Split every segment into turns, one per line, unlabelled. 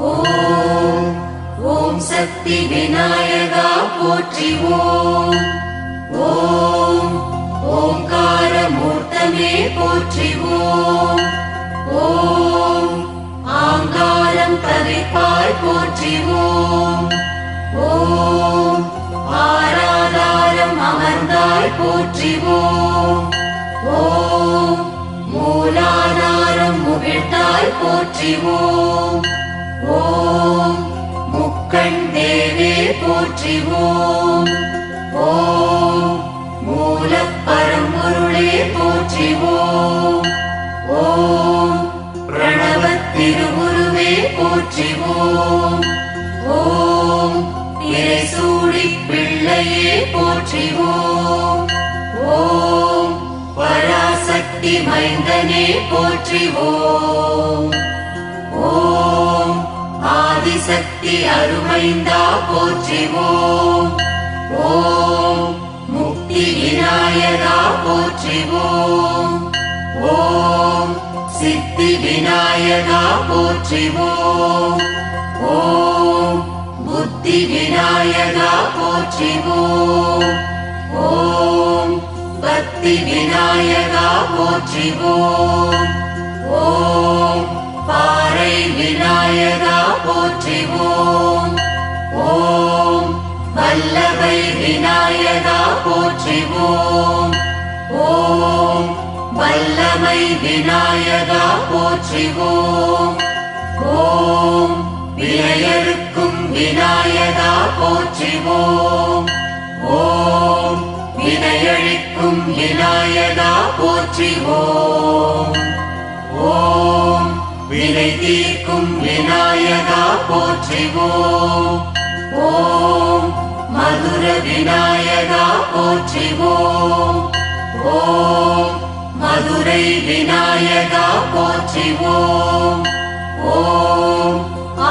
ஓம் ஓம் சக்தி விநாயகா போற்றி ஓம் ஓம் ஓங்கார மூர்த்தமே போற்றி ஓம் ஓம் ஆங்காரம் தவிப்பாய் போற்றி ஓம் ஓம் ஆராதாரம் அமர்ந்தாய் போற்றி ஓம் ஓம் மூலாதாரம் முகிழ்த்தாய் போற்றி ஓம் ஓம் முக்கண் தேவே போற்றி ஓம் ஓம் மூலப்பரம்பொருளே போற்றி ஓம் ஓம் பிரணவத் திருவுருவே போற்றி ஓம் ஓம் திரைசூடிப் பிள்ளையே போற்றி ஓம் ஓம் பராசக்தி மைந்தனே போற்றி ஓம் ஓம் ஆதிசக்தி அருமைந்தா போற்றி ஓம் ஓம் முக்தி விநாயகா போற்றி ஓம் ஓம் சித்தி விநாயகா போற்றி ஓம் ஓம் புத்தி விநாயகா போற்றி ஓம் ஓம் பக்தி விநாயகா போற்றி ஓம் ஓம் பாறை விநாயகா போற்றி ஓம் ஓம் வல்லபை விநாயகா போற்றி ஓம் ஓம் வல்லமை விநாயகா போற்றி ஓம் ஓம் வினையறுக்கும் விநாயகா போற்றி ஓம் ஓம் வினையழிக்கும் விநாயகா போற்றி ஓம் ஓம் வினை தீர்க்கும் விநாயகா போற்றி ஓம் ஓம் மதுர விநாயகா போற்றி ஓம் ஓம் மதுரை விநாயகா போற்றி ஓம் ஓம்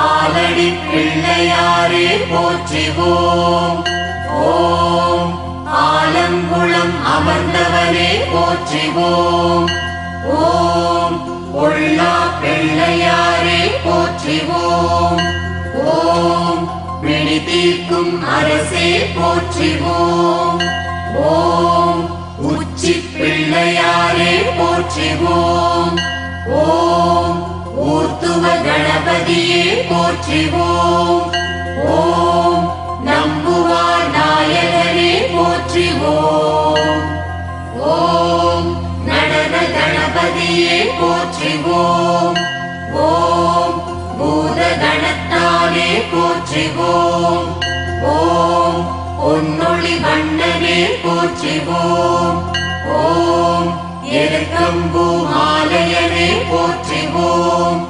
ஆலடி பிள்ளையாரே போற்றி ஓம் ஓம் ஆலங்குளம் அமர்ந்தவனே போற்றி ஓம் ஓம் பொல்லா பிள்ளையாரே போற்றி ஓம் ஓம் பிணி தீர்க்கும் அரசே போற்றி ஓம் ஓம் உச்சி பிள்ளையாரே போற்றி ஓம் ஓம் ஊர்த்துவ கணபதியே போற்றி ஓம் ஓம் நம்புவார் நாயகனே போற்றி ஓம் ஓம் நடன கணபதியே போற்றி ஓம் ஓம் பூத கணத்தானே போற்றி ஓம் ஓம் பொன்னொளி வண்ணனே போற்றி ஓம் ஓம் எருக்கம்பூ மாலையனே போற்றி ஓம்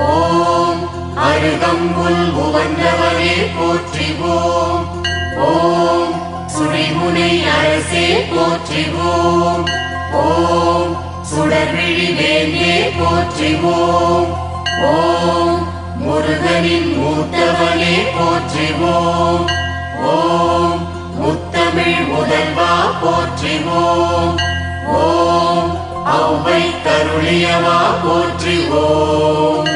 ஓம் அருகம்புல் உவந்தவனே போற்றி ஓம் ஓம் சுழிமுனை அரசே போற்றி ஓம் ஓம் சுடர்விழி வேந்தே போற்றி ஓம் ஓம் முருகனின் மூத்தவனே போற்றி ஓம் ஓம் முத்தமிழ் முதல்வா போற்றி ஓம் ஓம் ஔவை கருளியவா போற்றி ஓம்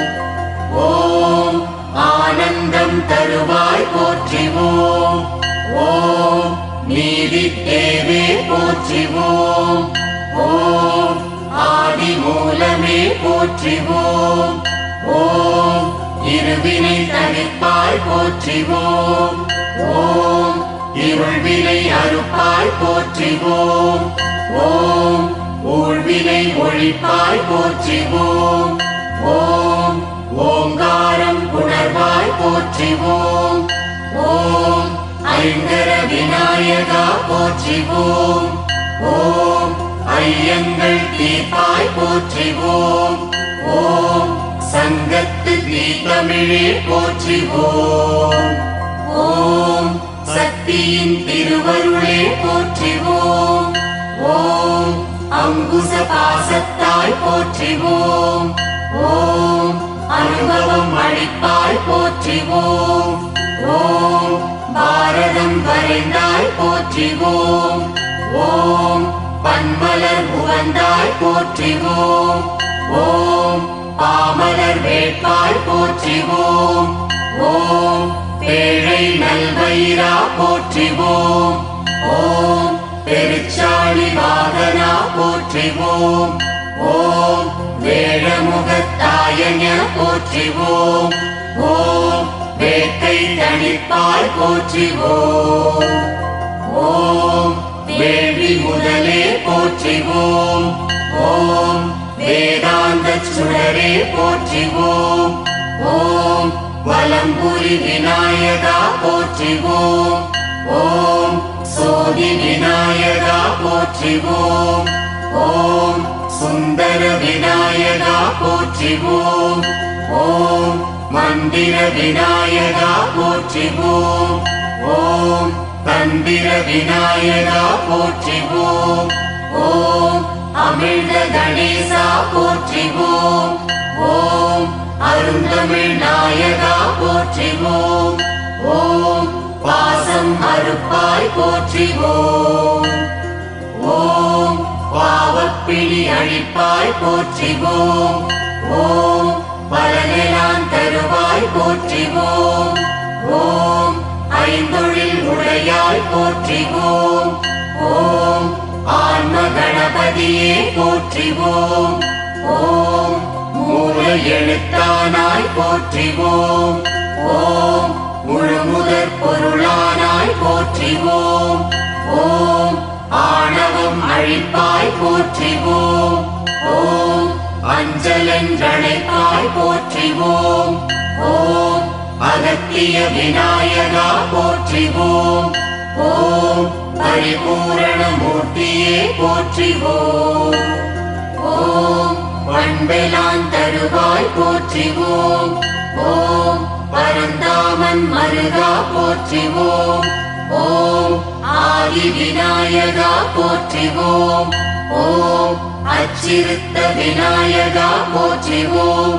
ஓம் ஆனந்தம் தருவாய் போற்றி ஓம் ஓம் நீதி தேவே போற்றி ஓம் ஓம் ஆதி மூலமே போற்றி ஓம் ஓம் இருவினை தணிப்பாய் போற்றி ஓம் ஓம் இருள்வினை அறுப்பாய் போற்றி ஓம் ஓம் ஊழ்வினை ஒழிப்பாய் போற்றி ஓம் ஓம் ஓங்காரம் உணர்வாய் போற்றி ஓம் ஓம் ஐங்கர விநாயகா போற்றி ஓம் ஓம் ஐயங்கள் தீர்ப்பாய் போற்றி ஓம் ஓம் சங்கத்து தீத்தமிழே போற்றி ஓம் ஓம் சக்தியின் திருவருளே போற்றி ஓம் ஓம் அங்குச பாசத்தாய் போற்றி ஓம் ஓம் அனுபவம் அளிப்பாய் போற்றி ஓம் ஓம் பாரதம் வரைந்தாய் போற்றி ஓம் ஓம் பன்மலர் உவந்தாய் போற்றி ஓம் ஓம் பாமலர் வேள் கேட்பாய் போற்றிவோம். ஓம் பேழை நல்வயிரா போற்றிவோம். ஓம் பெருச்சாளி வாகனா போற்றிவோம். ஓம் வேழமுகத்தாயன போற்றிவோம். ஓம் வேட்டை தணிப்பாய் போற்றிவோம். ஓம் வேள்வி முதலே போற்றிவோம். ஓம் வேதாந்த சுடரே போற்றிவோம். ஓம் வலம்புரி விநாயகா போற்றிவோம். ஓம் சோதி விநாயகா போற்றிவோம். ஓம் சுந்தர விநாயகா போற்றிவோம். ஓம் மந்திர விநாயகா போற்றிவோம். ஓம் தந்திர விநாயகா போற்றிவோம். ஓம் அமிழ்த கணேசா போற்றிவோம். ஓம் அருந்தமிழ் நாயகா போற்றிவோம். ஓம் பாசம் அறுப்பாய் போற்றிவோம். ஓம் பாவப்பிணி அழிப்பாய் போற்றிவோம். ஓம் பலனெல்லாம் தருவாய் போற்றிவோம். ஓம் ஐந்தொழில் உடையாய் போற்றிவோம். ஓம் ஆன்ம கணபதியே போற்றிவோம். ஓம் மூல எழுத்தானாய் போற்றிவோம். ஓம் முழுமுதற் பொருளானாய் போற்றிவோம். ஓம் ஆணவம் அழிப்பாய் போற்றிவோம். ஓம் அஞ்சலென்றழைப்பாய் போற்றிவோம். ஓம் அகத்திய விநாயகா போற்றிவோம். ஓம் பரிபூரண மூர்த்தியே போற்றிவோம். ஓம் பண்பெலாம் தருவாய் போற்றிவோம். ஓம் பரந்தாமன் மருகா போற்றிவோம். ஓம் ஆதி விநாயகா போற்றிவோம். ஓம் அச்சிறுத்த விநாயகா போற்றிவோம்.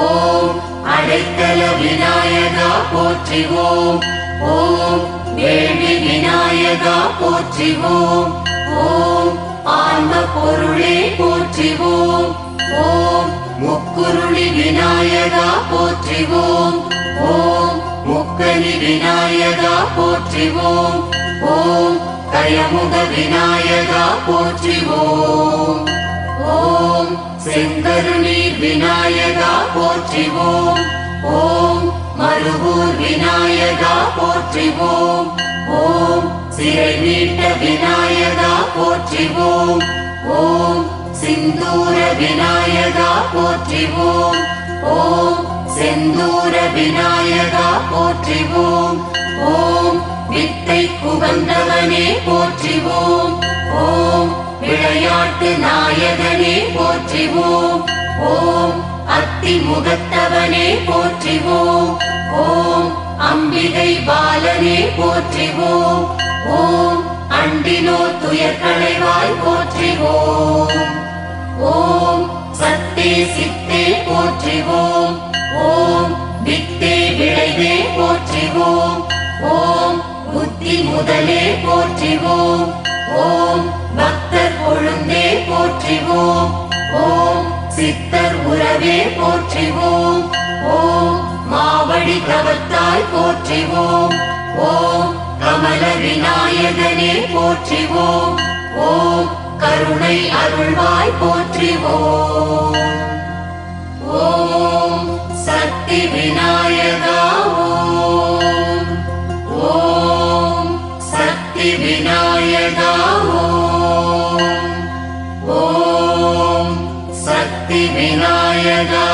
ஓம் அடைக்கல விநாயகா போற்றிவோம். ஓம் வேள்வி விநாயகா போற்றிவோம். ஓம் ஆன்ம பொருளே போற்றிவோம். ஓம் முக்குருளி விநாயகா போற்றிவோம். ஓம் முக்கனி விநாயகா போற்றிவோம். ஓம் கயமுக விநாயகா போற்றிவோம். ஓம் செங்கருநீர் விநாயகா போற்றிவோம். ஓம் மருவூர் விநாயகா போற்றிவோம். ஓம் சிறை மீட்ட விநாயகா போற்றிவோம். ஓம் சிந்தூர விநாயகா போற்றிவோம். ஓம் செந்தூர விநாயகா போற்றிவோம். ஓம் வித்தை குவந்தவனே போற்றிவோம். ஓம் விளையாட்டு நாயகனே போற்றிவோம். ஓம் அத்தி முகத்தவனே போற்றிவோம். ஓம் அம்பிகை பாலனே போற்றிவோம். ஓம் அண்டினோ துயர்களைவாய் போற்றிவோம். ஓம் சத்தே சித்தே போற்றிவோம். ஓம் வித்தே விளைவே போற்றிவோம். ஓம் புத்தி முதலே போற்றிவோம். ஓம் பக்தர் கொழுந்தே போற்றிவோம். ஓம் சித்தர் உறவே போற்றிவோம். ஓம் மாவடி தவத்தாய் போற்றிவோம். ஓம் கமல விநாயகனே போற்றிவோம். ஓம் கருணை அருள்வாய் போற்றிவோம். ஓம் சக்தி விநாயகா ஓம். ஓம் சக்தி விநாயகா ஓம். ஓம் சக்தி விநாயகா